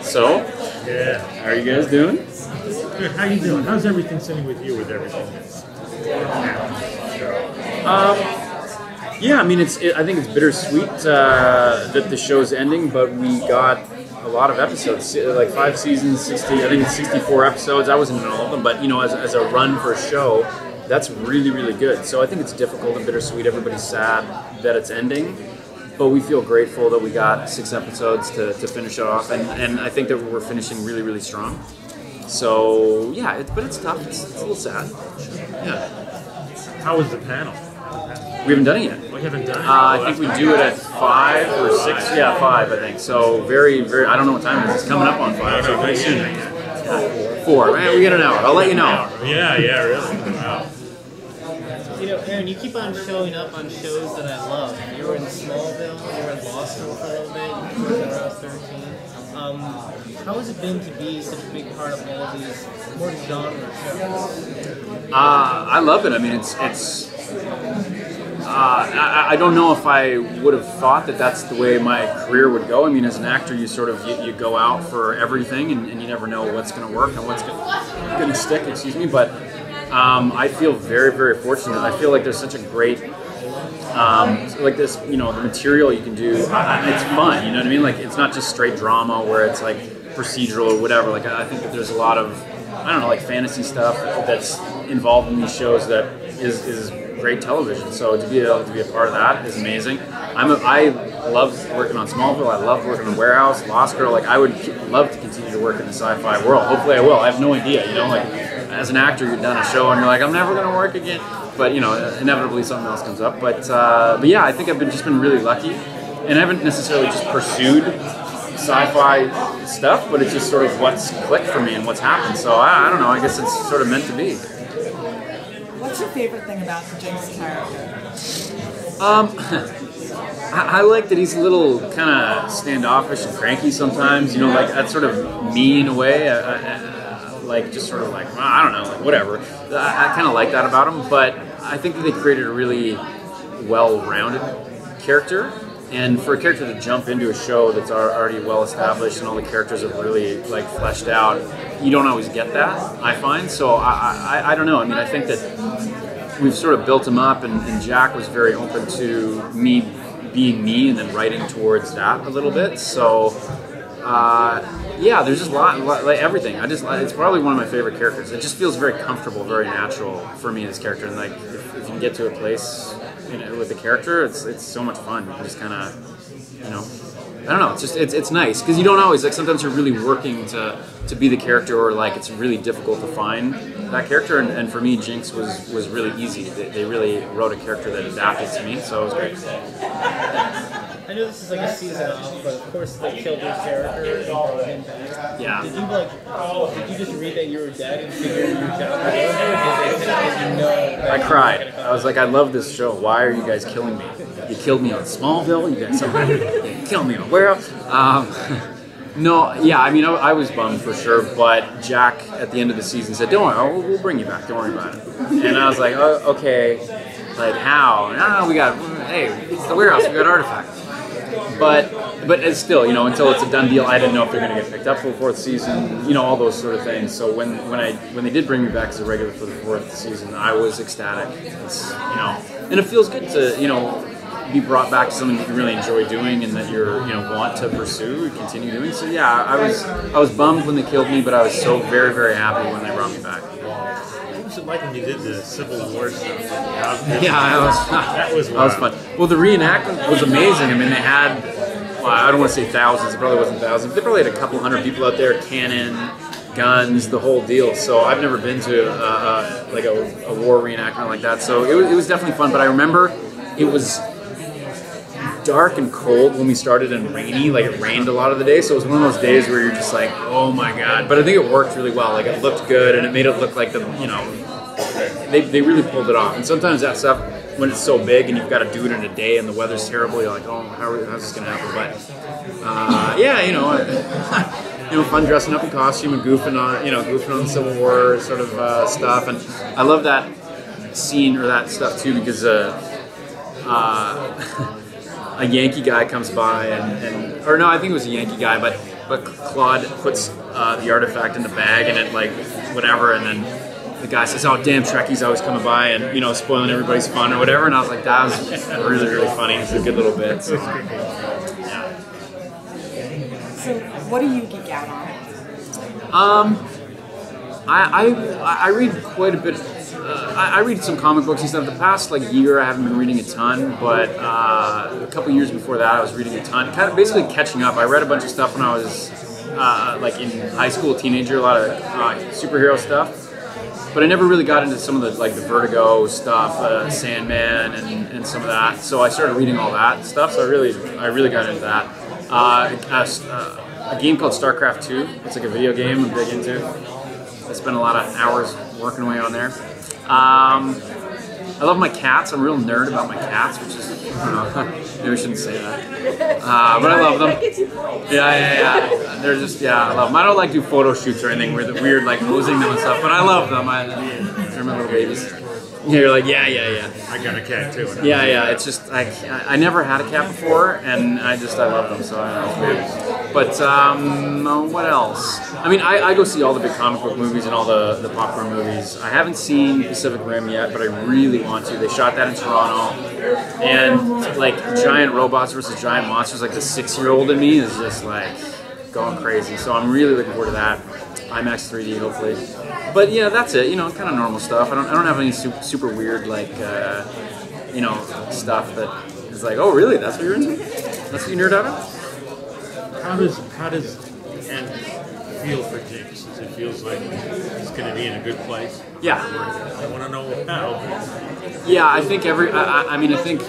So, Yeah. how are you guys doing? Good. How you doing? How's everything sitting with you with everything that's Yeah, I mean, I think it's bittersweet that the show's ending, but we got a lot of episodes, like 5 seasons, 60. I think it's 64 episodes. I wasn't in all of them, but as a run for a show, that's really, really good. So I think it's difficult and bittersweet. Everybody's sad that it's ending, but we feel grateful that we got 6 episodes to finish it off, and I think that we're finishing really, really strong. So yeah, but it's tough. It's a little sad. Yeah. How was the panel? We haven't done it yet. We haven't done it. I think we do it at 5 or 6. Yeah, 5, I think. So very, very. I don't know what time it is. It's coming up on 5. So very soon. 4. Man, we got an hour. I'll let you know. Yeah, really. Wow. You know, Aaron, you keep on showing up on shows that I love. You were in Smallville, you were in Law School for a little bit, you were in House 13. How has it been to be such a big part of all of these more genre shows? I love it. I mean, I don't know if I would have thought that that's the way my career would go. I mean, as an actor, you sort of you go out for everything, and you never know what's going to work and what's going to stick. Excuse me, but I feel very, very fortunate. I feel like there's such a great like this, the material you can do. It's fun. You know what I mean? Like it's not just straight drama where it's like procedural or whatever. Like I think that there's a lot of like fantasy stuff that's involved in these shows that is great television. So to be able to be a part of that is amazing. I love working on Smallville. I love working on Warehouse, Lost Girl. Like I would love to continue to work in the sci-fi world. Hopefully I will. I have no idea. Like as an actor, you've done a show and you're like, I'm never going to work again. But inevitably something else comes up. But yeah, I think I've just been really lucky, and I haven't necessarily just pursued sci-fi stuff, but it's just sort of what's clicked for me and what's happened. So I don't know. I guess it's sort of meant to be. What's your favorite thing about the Jinx character? I like that he's a little kind of standoffish and cranky sometimes. Like that's sort of me in a way. Like just sort of like, well, I don't know, like whatever. I kind of like that about him, but I think that they created a really well-rounded character, and for a character to jump into a show that's already well-established and all the characters are really like fleshed out, you don't always get that, I find. So I don't know. I mean, I think that we've sort of built him up, and Jack was very open to me being me and then writing towards that a little bit. So. Yeah, there's just a lot, like everything. It's probably one of my favorite characters. It just feels very comfortable, very natural for me as character. And like, if you can get to a place, with the character, it's so much fun. You can just kind of, I don't know. It's nice because you don't always like. Sometimes you're really working to be the character, or like it's really difficult to find that character. And for me, Jinx was really easy. They really wrote a character that adapted to me, so it was great. I know this is like a season off, but of course they killed your character and brought him back. Yeah. Did you just read that you were dead and figure your job was over, or did you I cried. I was like, I love this show. Why are you guys killing me? You killed me on Smallville. You guys killed me on Warehouse. No, yeah, I mean, I was bummed for sure, but Jack at the end of the season said, don't worry, we'll bring you back, don't worry about it. And I was like, oh, okay, like how? No, it's the Warehouse, we got Artifact. But it's still, until it's a done deal, I didn't know if they're going to get picked up for the 4th season, all those sort of things. So when they did bring me back as a regular for the 4th season, I was ecstatic. It's, and it feels good to, be brought back to something that you really enjoy doing and that you're, want to pursue and continue doing. So yeah, I was bummed when they killed me, but I was so very, very happy when they brought me back. What was it like when you did the Civil War stuff? That was fun. Well, the reenactment was amazing. I mean, they had, I don't want to say thousands, it probably wasn't thousands, but they probably had a couple hundred people out there, cannon, guns, the whole deal. So I've never been to like a war reenactment like that. So it was definitely fun, but I remember it was dark and cold when we started and rainy, like it rained a lot of the day, so it was one of those days where you're just like, oh my god. But I think it worked really well. Like it looked good and it made it look like they really pulled it off. And sometimes that stuff, when it's so big and you've got to do it in a day and the weather's terrible, you're like, oh, how's this gonna happen? But yeah, fun dressing up in costume and goofing on the Civil War sort of stuff. And I love that scene or that stuff too, because a Yankee guy comes by or no, I think it was a Yankee guy, but but Claude puts the artifact in the bag and it like whatever, and then the guy says, "Oh damn, Trekkie's always coming by and spoiling everybody's fun or whatever," and I was like, that was really really funny. It's a good little bit. So, yeah. So, what do you geek out on? I read quite a bit. I read some comic books and stuff. The past year, I haven't been reading a ton, but a couple years before that, I was reading a ton. Kind of basically catching up. I read a bunch of stuff when I was in high school, teenager, a lot of superhero stuff. But I never really got into some of the the Vertigo stuff, Sandman, and some of that. So I started reading all that stuff. So I really got into that. A game called StarCraft 2. It's like a video game I'm big into. I spent a lot of hours working away on there. I love my cats. I'm a real nerd about my cats, which is, maybe I shouldn't say that. But I love them. Yeah. They're just, I love them. I don't do photo shoots or anything where the weird posing them and stuff, but I love them. They're my little babies. Yeah, you're like, yeah. I got a cat too. Yeah. It's just I never had a cat before, and I love them. So I don't know. But what else? I mean, I go see all the big comic book movies and all the popcorn movies. I haven't seen Pacific Rim yet, but I really want to. They shot that in Toronto, and giant robots versus giant monsters. The 6-year-old in me is just going crazy. So I'm really looking forward to that. IMAX 3D, hopefully. But yeah, that's it. Kind of normal stuff. I don't have any super weird stuff that is oh really? That's what you're into? That's what you nerd out on? How does the end feel for Jinx? Does it feels like he's going to be in a good place? Yeah. I want to know how. Yeah, I think I think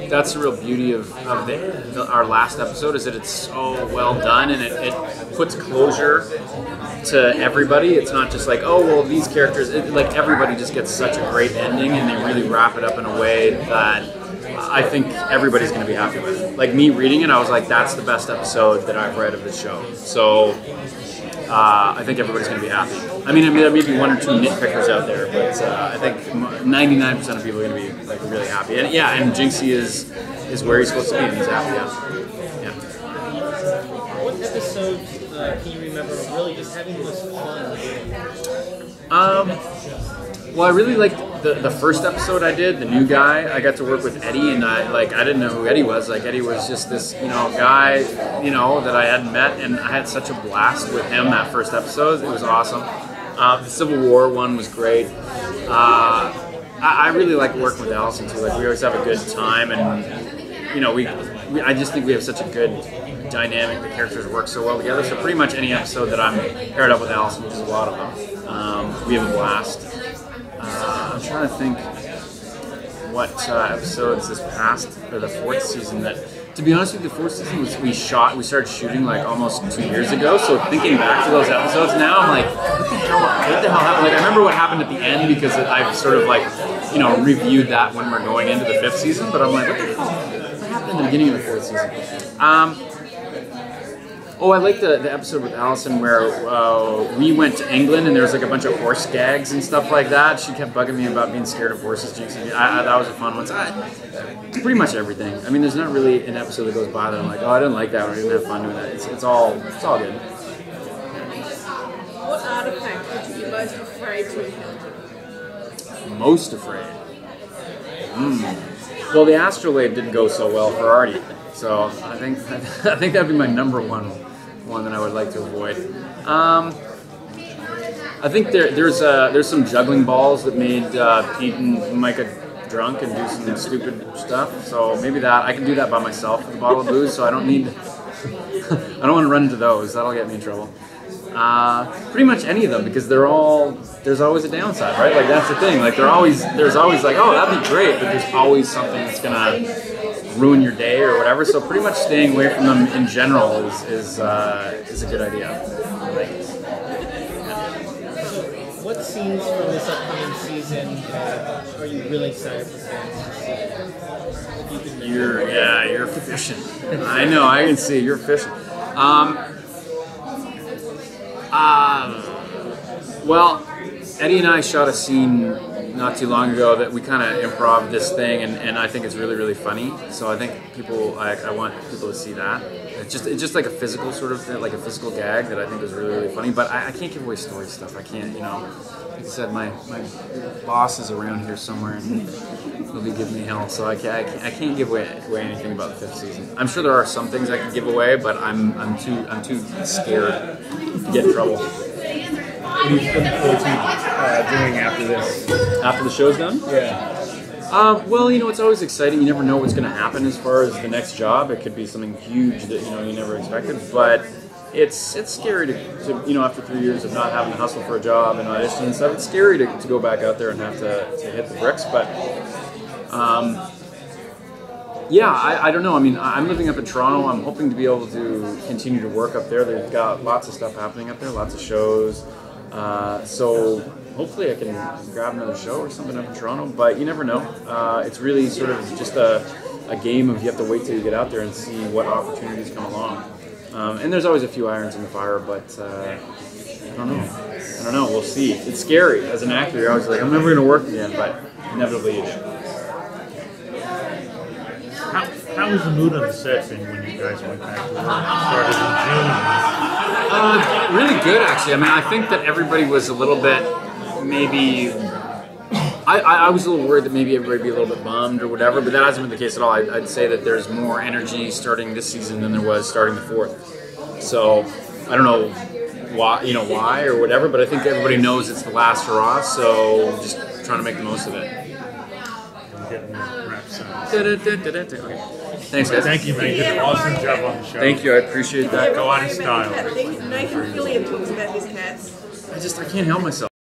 that's the real beauty of our last episode is that it's so well done and it puts closure to everybody. It's not just these characters. Everybody just gets such a great ending, and they really wrap it up in a way that I think everybody's going to be happy with. Me reading it, I was like, that's the best episode that I've read of the show. So I think everybody's going to be happy. I mean, there may be one or two nitpickers out there, but I think 99% of people are going to be really happy. And and Jinxie is where he's supposed to be, and he's happy. Yeah. What episodes can you remember really just having the most fun? Well, I really liked the first episode I did, the new guy. I got to work with Eddie, and I didn't know who Eddie was. Eddie was just this guy that I hadn't met, and I had such a blast with him that first episode. It was awesome. The Civil War one was great. I really like working with Allison too. We always have a good time, and I just think we have such a good dynamic. The characters work so well together. So pretty much any episode that I'm paired up with Allison, which is a lot of them, we have a blast. I'm trying to think what episodes this past or the fourth season that. To be honest with you, the fourth season we started shooting almost 2 years ago. So thinking back to those episodes now, I'm like, what the hell happened? I remember what happened at the end because I've sort of reviewed that when we're going into the fifth season. But I'm like, what the hell? What happened in the beginning of the fourth season? I like the episode with Allison where we went to England and there was a bunch of horse gags and stuff like that. She kept bugging me about being scared of horses. That was a fun one. Pretty much everything. I mean, there's not really an episode that goes by that I'm like, I didn't like that or I didn't have fun doing that. It's all good. What artifact would you be most afraid to encounter? Most afraid? Well, the astrolabe didn't go so well for Artie, so I think that'd be my number one that I would like to avoid. I think there's some juggling balls that made Pete and Micah drunk and do some stupid stuff. So maybe that I can do that by myself with a bottle of booze. So I don't need. I don't want to run into those. That'll get me in trouble. Pretty much any of them because there's always a downside, right? That's the thing. There's always that'd be great, but there's always something that's gonna ruin your day or whatever. So pretty much staying away from them in general is a good idea. What scenes from this upcoming season are you really excited for fans to see? You're fishing. I know, I can see you're fishing. Well, Eddie and I shot a scene not too long ago that we kind of improv this thing, and I think it's really, really funny. So I think I want people to see that. It's just like a physical sort of thing, like a physical gag that I think is really, really funny. But I can't give away story stuff. I can't, like I said, my boss is around here somewhere and he'll be giving me hell. So I can't give away anything about the 5th season. I'm sure there are some things I can give away, but I'm too scared to get in trouble. What do you look forward to doing after this? After the show's done? Yeah. Well, it's always exciting. You never know what's going to happen as far as the next job. It could be something huge that you never expected. But it's scary to after 3 years of not having to hustle for a job and audition and stuff. It's scary to go back out there and have to hit the bricks. But yeah, I don't know. I mean, I'm living up in Toronto. I'm hoping to be able to continue to work up there. They've got lots of stuff happening up there, lots of shows. So hopefully I can grab another show or something up in Toronto, but you never know. It's really sort of just a game of you have to wait till you get out there and see what opportunities come along. And there's always a few irons in the fire, but I don't know. We'll see. It's scary. As an actor, you're always like, I'm never going to work again, but inevitably you do. How was the mood on the set then when you guys went back to work? Started in June. Really good, actually. I mean, I think that everybody was a little bit, maybe. I was a little worried that maybe everybody would be a little bit bummed or whatever, but that hasn't been the case at all. I'd say that there's more energy starting this season than there was starting the 4th. So I don't know why or whatever, but I think everybody knows it's the last hurrah. So just trying to make the most of it. I'm getting the rap sounds. Okay. Thanks, guys. Thank you, man. You did an awesome job on the show. Thank you. I appreciate that. Go out in style. Nathan Fillion talks about his cats. I can't help myself.